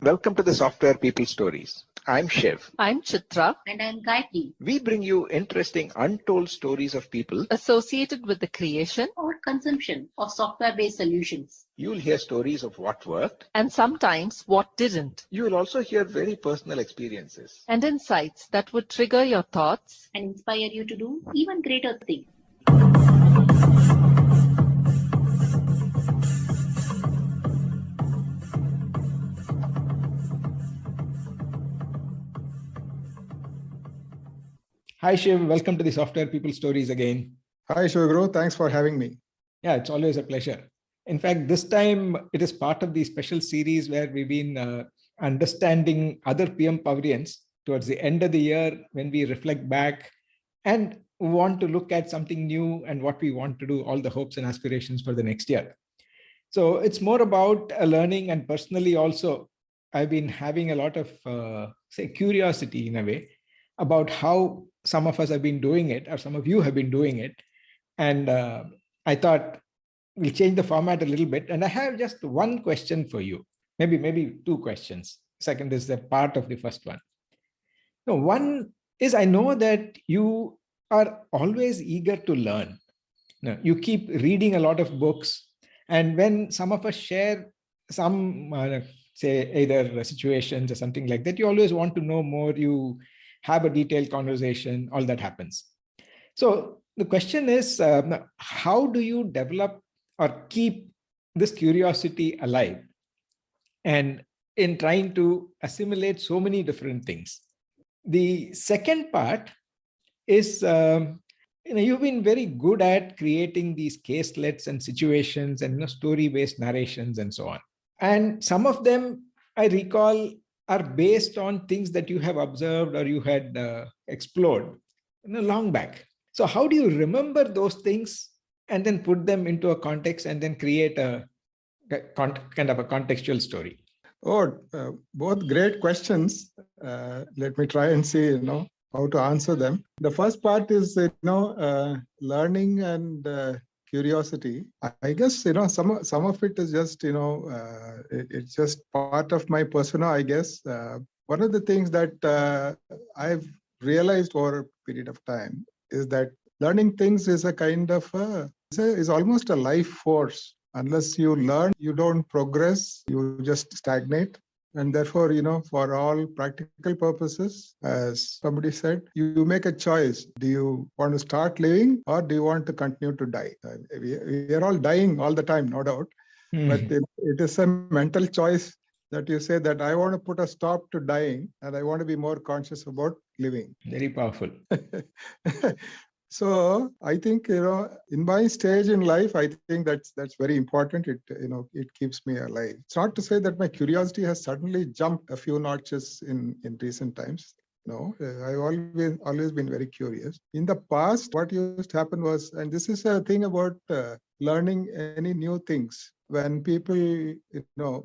Welcome to the Software People Stories. I'm Shiv. I'm Chitra, And I'm Gayatri. We bring you interesting, untold stories of people. associated with the creation Or consumption of software-based solutions. You'll hear stories of what worked. and sometimes what didn't, You will also hear very personal experiences. and insights that would trigger your thoughts. And inspire you to do even greater things. Hi Shiv, welcome to the Software People Stories again. Hi, Shugru. Thanks for having me. Yeah, it's always a pleasure. In fact, this time it is part of the special series where we've been understanding other PM Powerians towards the end of the year when we reflect back and want to look at something new and what we want to do, all the hopes and aspirations for the next year. So it's more about learning, and personally also, I've been having a lot of, curiosity in a way about how some of us have been doing it, or some of you have been doing it. And I thought we'll change the format a little bit. And I have just one question for you, maybe two questions. Second is the part of the first one. No, one is, I know that you are always eager to learn. No, you keep reading a lot of books. And when some of us share some, say, either situations or something like that, you always want to know more. You have a detailed conversation, all that happens. So the question is, how do you develop or keep this curiosity alive and in trying to assimilate so many different things? The second part is, you've been very good at creating these caselets and situations and story-based narrations and so on. And some of them, I recall, are based on things that you have observed or you had explored long back. So how do you remember those things and then put them into a context and then create a kind of a contextual story? Both great questions. Let me try and see, how to answer them. The first part is, learning and curiosity. I guess, some of it is just, it's just part of my persona, I guess. One of the things that I've realized over a period of time is that learning things is a kind of, is almost a life force. Unless you learn, you don't progress, you just stagnate. And therefore, for all practical purposes, as somebody said, you make a choice. Do you want to start living or do you want to continue to die? We are all dying all the time, no doubt. But it is a mental choice that you say that I want to put a stop to dying and I want to be more conscious about living. Very powerful. So I think, in my stage in life, I think that's very important. It keeps me alive. It's not to say that my curiosity has suddenly jumped a few notches in recent times. No, I've always been very curious. In the past, what used to happen was, and this is a thing about learning any new things. When people,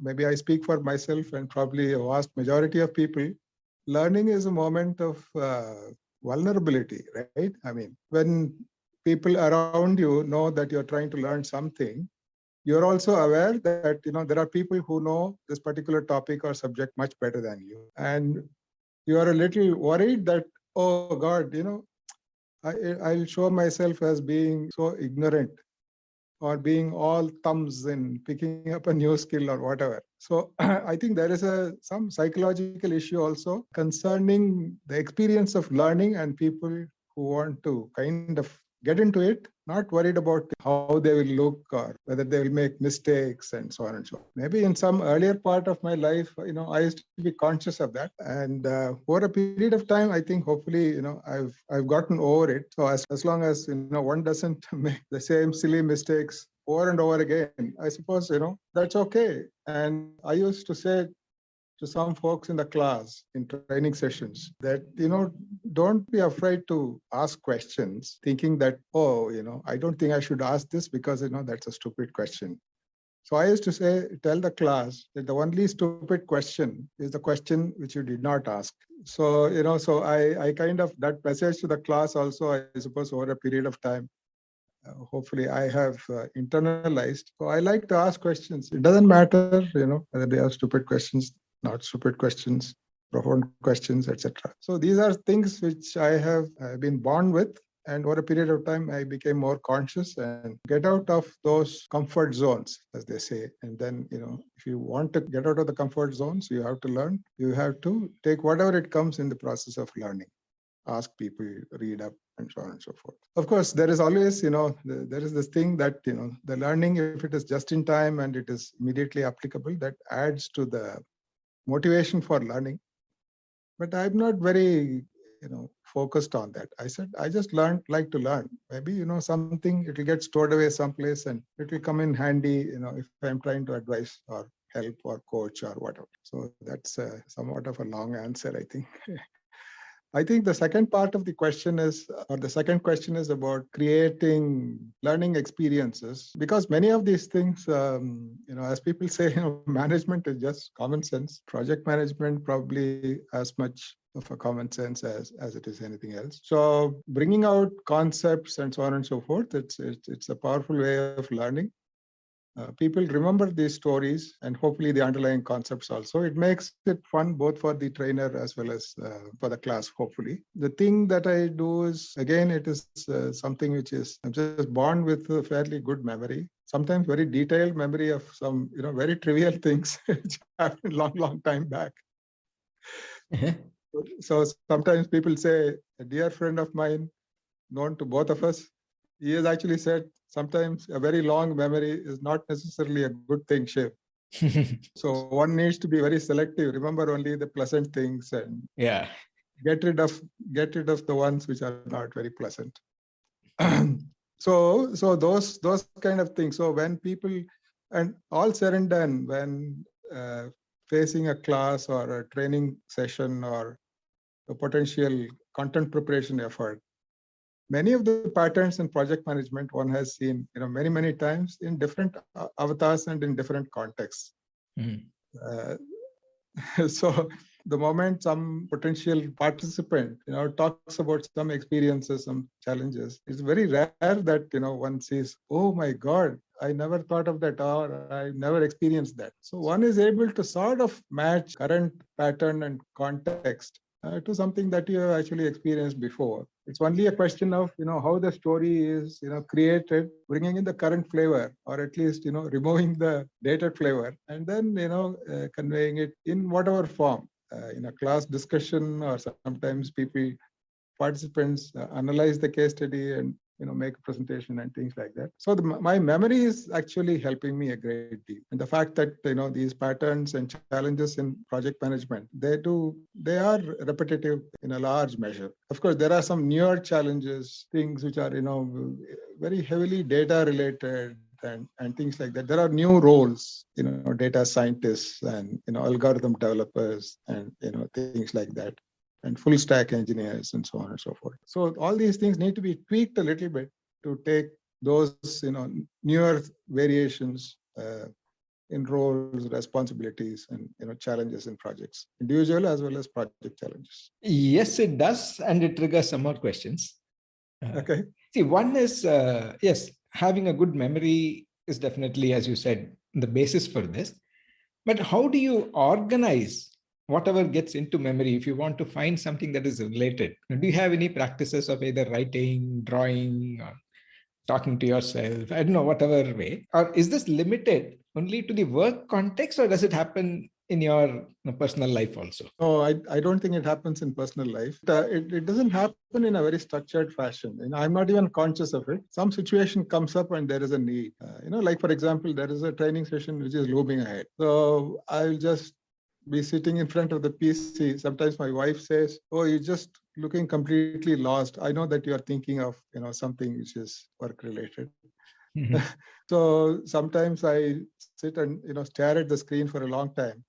maybe I speak for myself and probably a vast majority of people, learning is a moment of vulnerability, right? I mean, when people around you know that you're trying to learn something, you're also aware that, there are people who know this particular topic or subject much better than you. And you are a little worried that, oh God, I'll show myself as being so ignorant or being all thumbs in picking up a new skill or whatever. So I think there is some psychological issue also concerning the experience of learning and people who want to kind of get into it, not worried about how they will look or whether they will make mistakes and so on and so on. Maybe in some earlier part of my life, I used to be conscious of that. And over a period of time, I think hopefully, I've gotten over it. So as long as, one doesn't make the same silly mistakes over and over again, I suppose, that's okay. And I used to say to some folks in the class in training sessions that, don't be afraid to ask questions thinking that, I don't think I should ask this because, that's a stupid question. So I used to tell the class that the only stupid question is the question which you did not ask. So, so I kind of, that message to the class also, I suppose over a period of time, hopefully I have internalized. So I like to ask questions. It doesn't matter, whether they are stupid questions. not stupid questions, profound questions, etc. So these are things which I have been born with. And over a period of time, I became more conscious and get out of those comfort zones, as they say. And then, if you want to get out of the comfort zones, you have to learn. You have to take whatever it comes in the process of learning. Ask people, read up, and so on and so forth. Of course, there is always, there is this thing that, the learning, if it is just in time and it is immediately applicable, that adds to the motivation for learning. But I'm not very, focused on that. I said, I just like to learn. Maybe, something, it will get stored away someplace and it will come in handy, if I'm trying to advise or help or coach or whatever. So that's somewhat of a long answer, I think. I think the second part of the question is, or the second question is about creating learning experiences, because many of these things, as people say, management is just common sense. Project management probably as much of a common sense as it is anything else. So bringing out concepts and so on and so forth, it's a powerful way of learning. People remember these stories and hopefully the underlying concepts also. It makes it fun both for the trainer as well as for the class, hopefully. The thing that I do is, again, it is something which is, I'm just born with a fairly good memory, sometimes very detailed memory of some, very trivial things which happened long time back. So sometimes people say, a dear friend of mine, known to both of us, he has actually said, sometimes a very long memory is not necessarily a good thing, Shiv. So one needs to be very selective. Remember only the pleasant things and get rid of the ones which are not very pleasant. So those kind of things. So when people, and all said and done, when facing a class or a training session or a potential content preparation effort, many of the patterns in project management one has seen, many times in different avatars and in different contexts. So the moment some potential participant, talks about some experiences, some challenges, it's very rare that, one says, oh my God, I never thought of that, or I never experienced that. So one is able to sort of match current pattern and context to something that you have actually experienced before. It's only a question of, how the story is, created, bringing in the current flavor, or at least, removing the dated flavor, and then, conveying it in whatever form, in a class discussion, or sometimes participants analyze the case study and, make a presentation and things like that. So my memory is actually helping me a great deal. And the fact that, these patterns and challenges in project management, they are repetitive in a large measure. Of course, there are some newer challenges, things which are, very heavily data related and things like that. There are new roles, data scientists and, algorithm developers and, things like that, and full stack engineers and so on and so forth. So all these things need to be tweaked a little bit to take those, newer variations in roles, responsibilities, and, challenges in projects, individual as well as project challenges. Yes, it does. And it triggers some more questions. Okay. See, one is, yes, having a good memory is definitely, as you said, the basis for this. But how do you organize whatever gets into memory if you want to find something that is related? Do you have any practices of either writing, drawing, or talking to yourself? I don't know, whatever way. Or is this limited only to the work context, or does it happen in your personal life also? No, I don't think it happens in personal life. It doesn't happen in a very structured fashion. I'm not even conscious of it. Some situation comes up and there is a need. Like for example, there is a training session which is looming ahead. So I'll just be sitting in front of the PC. Sometimes my wife says, oh, you're just looking completely lost. I know that you're thinking of, something which is work related. Mm-hmm. So sometimes I sit and, stare at the screen for a long time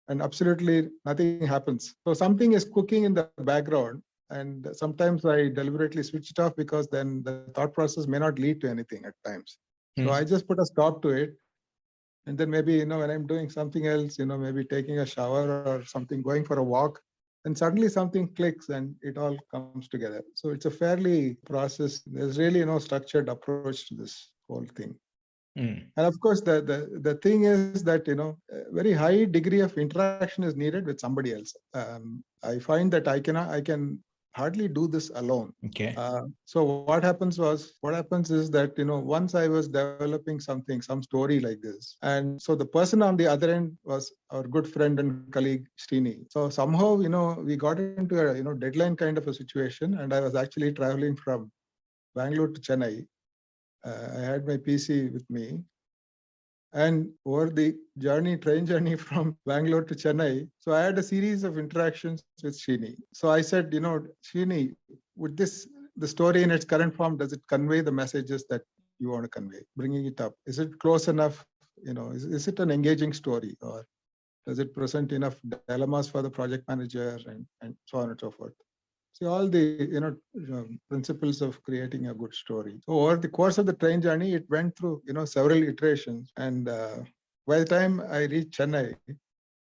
and absolutely nothing happens. So something is cooking in the background. And sometimes I deliberately switch it off because then the thought process may not lead to anything at times. So I just put a stop to it. And then maybe, when I'm doing something else, maybe taking a shower or something, going for a walk, and suddenly something clicks and it all comes together. So it's a fairly process. There's really no structured approach to this whole thing. Mm. And of course, the thing is that, a very high degree of interaction is needed with somebody else. I find that I can hardly do this alone. Okay. So what happens is that, once I was developing some story like this, and so the person on the other end was our good friend and colleague Srini. So somehow, we got into a, deadline kind of a situation, and I was actually traveling from Bangalore to Chennai. I had my PC with me. And over the train journey from Bangalore to Chennai, so I had a series of interactions with Srini. So I said, Srini, would the story in its current form, does it convey the messages that you want to convey? Bringing it up, is it close enough? Is it an engaging story, or does it present enough dilemmas for the project manager, and so on and so forth? See, all the principles of creating a good story. So over the course of the train journey, it went through several iterations, and by the time I reached Chennai,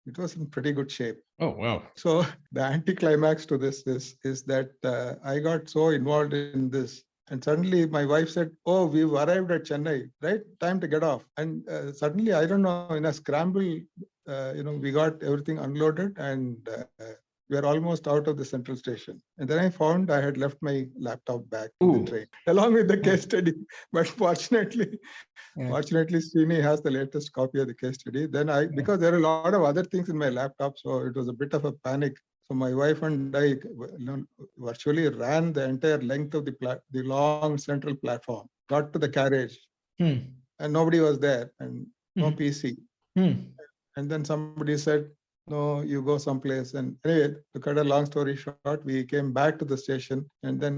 it was in pretty good shape. Oh wow! So the anticlimax to this is that I got so involved in this, and suddenly my wife said, "Oh, we've arrived at Chennai, right? Time to get off." And suddenly, I don't know, in a scramble, we got everything unloaded, and we are almost out of the central station. And then I found I had left my laptop back in the train, along with the case study. But fortunately, Srini has the latest copy of the case study. Then because there are a lot of other things in my laptop, so it was a bit of a panic. So my wife and I virtually ran the entire length of the long central platform, got to the carriage, and nobody was there, and no PC. And then somebody said, "No, you go someplace." And anyway, to cut a long story short, we came back to the station, and then,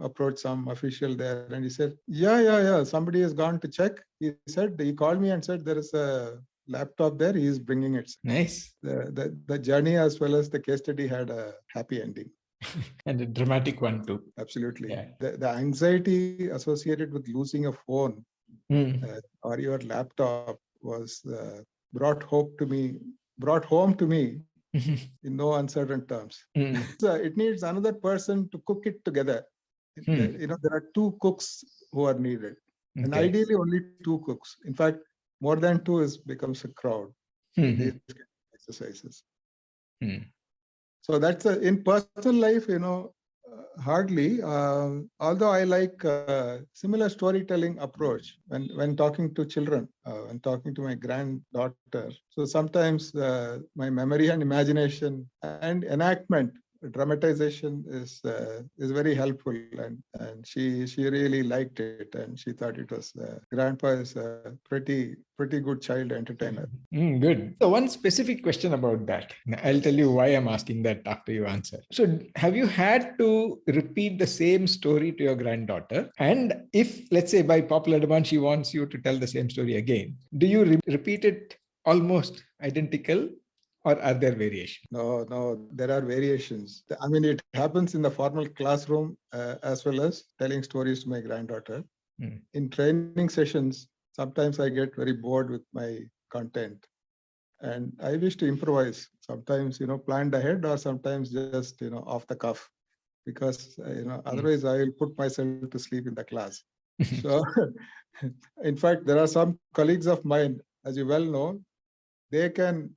approached some official there, and he said, yeah, somebody has gone to check. He called me and said, there is a laptop there. He is bringing it. Nice. The journey as well as the case study had a happy ending. And a dramatic one too. Absolutely. Yeah. The anxiety associated with losing a phone or your laptop was brought home to me in no uncertain terms. So it needs another person to cook it together. There are two cooks who are needed, and ideally only two cooks. In fact, more than two becomes a crowd in these exercises. So that's in personal life, hardly. Although I like similar storytelling approach when talking to children, when talking to my granddaughter. So sometimes my memory and imagination and enactment, dramatization is very helpful, and she really liked it, and she thought it was grandpa is a pretty good child entertainer. Good. So one specific question about that. I'll tell you why I'm asking that after you answer. So have you had to repeat the same story to your granddaughter? And if, let's say, by popular demand, she wants you to tell the same story again, do you repeat it almost identical? Or are there variations? No, there are variations. I mean, it happens in the formal classroom as well as telling stories to my granddaughter. In training sessions, sometimes I get very bored with my content, and I wish to improvise. Sometimes, planned ahead, or sometimes just, off the cuff, because, otherwise I will put myself to sleep in the class. So, in fact, there are some colleagues of mine, as you well know, they can,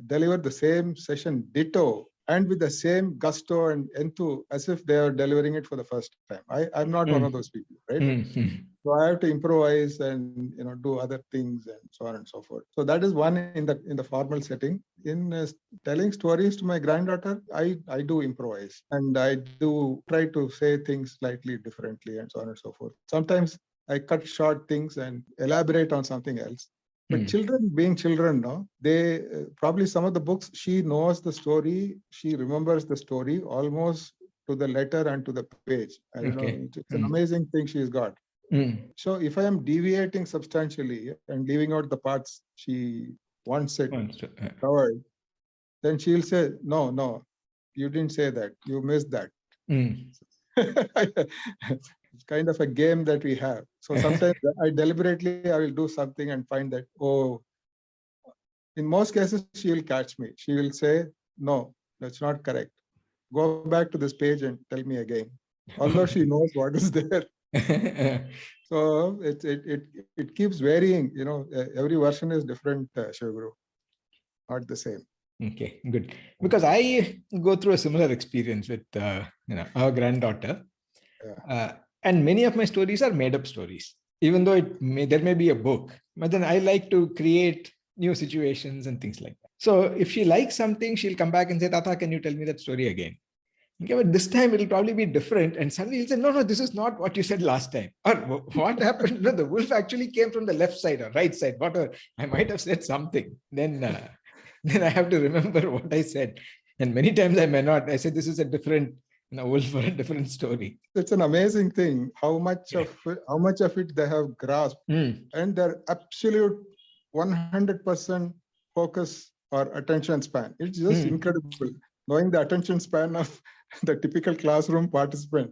deliver the same session ditto and with the same gusto and enthu as if they are delivering it for the first time. I'm not one of those people, right? So I have to improvise and do other things and so on and so forth. So that is one in the formal setting. In telling stories to my granddaughter, I do improvise, and I do try to say things slightly differently and so on and so forth. Sometimes I cut short things and elaborate on something else. But children, being children, they probably some of the books, she knows the story, she remembers the story almost to the letter and to the page. It's an amazing thing she's got. So if I am deviating substantially and leaving out the parts she wants it covered, then she'll say, no, you didn't say that, you missed that. It's kind of a game that we have. So sometimes I will do something and find that, in most cases, she will catch me. She will say, no, that's not correct. Go back to this page and tell me again. Although she knows what is there. So it keeps varying. Every version is different, Shiv Guru, not the same. Okay, good. Because I go through a similar experience with our granddaughter, and many of my stories are made up stories. Even though there may be a book, but then I like to create new situations and things like that. So if she likes something, she'll come back and say, Tata, can you tell me that story again? Okay, but this time it'll probably be different. And suddenly he'll say, no, this is not what you said last time. Or what happened? No, the wolf actually came from the left side or right side, whatever. I might have said something. Then I have to remember what I said. And many times I may not. I said, this is a different wolf or a different story. It's an amazing thing how much of it they have grasped, and their absolute 100% focus or attention span. It's just incredible. Knowing the attention span of the typical classroom participant,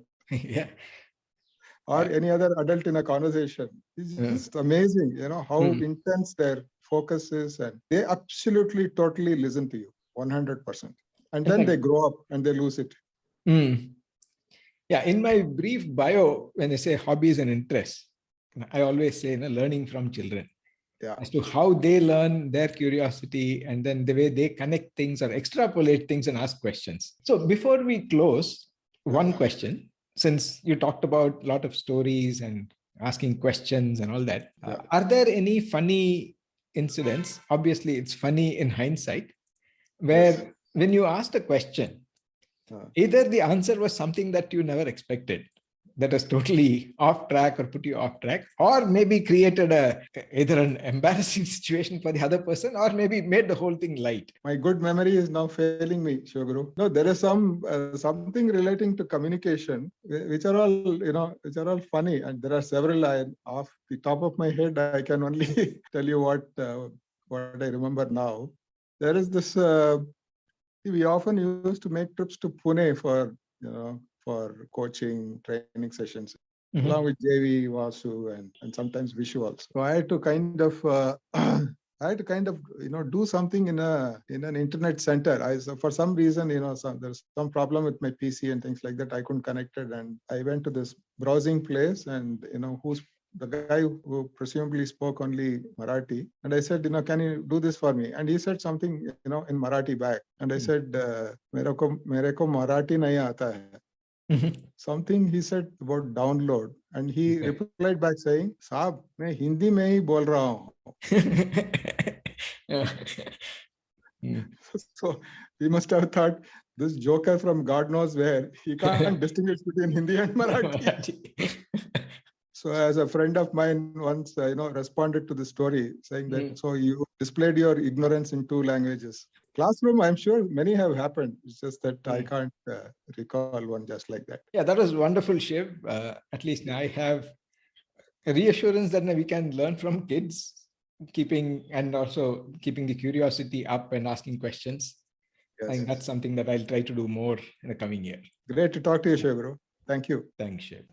or any other adult in a conversation, it's just amazing. How intense their focus is, and they absolutely, totally listen to you 100%. And then they grow up and they lose it. Yeah, in my brief bio, when I say hobbies and interests, I always say learning from children. As to how they learn, their curiosity, and then the way they connect things or extrapolate things and ask questions. So before we close, one question, since you talked about a lot of stories and asking questions and all that, are there any funny incidents? Obviously, it's funny in hindsight, where when you asked a question, either the answer was something that you never expected, that was totally off track or put you off track, or maybe created either an embarrassing situation for the other person, or maybe made the whole thing light. My good memory is now failing me, Shiv Guru. No, there is something relating to communication, which are all funny, and there are several. Off the top of my head, I can only tell you what I remember now. There is this. We often used to make trips to Pune for coaching, training sessions, along with JV, Vasu, and sometimes Vishu also. So I had to kind of do something in an internet center. For some reason, there's some problem with my PC and things like that. I couldn't connect it, and I went to this browsing place, and who's the guy who presumably spoke only Marathi. And I said, can you do this for me? And he said something, in Marathi back. And I said, mere ko Marathi nahi aata hai. Something he said about download, and he replied back saying, "Saab, मैं हिंदी में ही बोल रहा हूँ." So he must have thought, this joker from God knows where, he can't distinguish between Hindi and Marathi. So as a friend of mine once, responded to the story saying that, so you displayed your ignorance in 2 languages. Classroom, I'm sure many have happened. It's just that I can't recall one just like that. Yeah, that was wonderful, Shiv. At least now I have a reassurance that we can learn from kids, keeping the curiosity up and asking questions. I think that's something that I'll try to do more in the coming year. Great to talk to you, Shiv Guru. Thank you. Thanks, Shiv.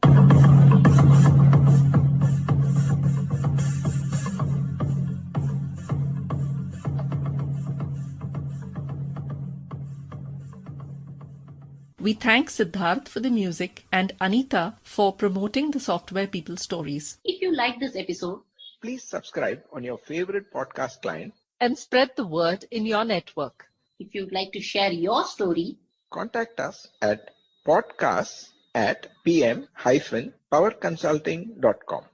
We thank Siddharth for the music and Anita for promoting the Software People stories. If you like this episode, Please subscribe on your favorite podcast client. And spread the word in your network. if you'd like to share your story, Contact us at podcasts@pm-powerconsulting.com.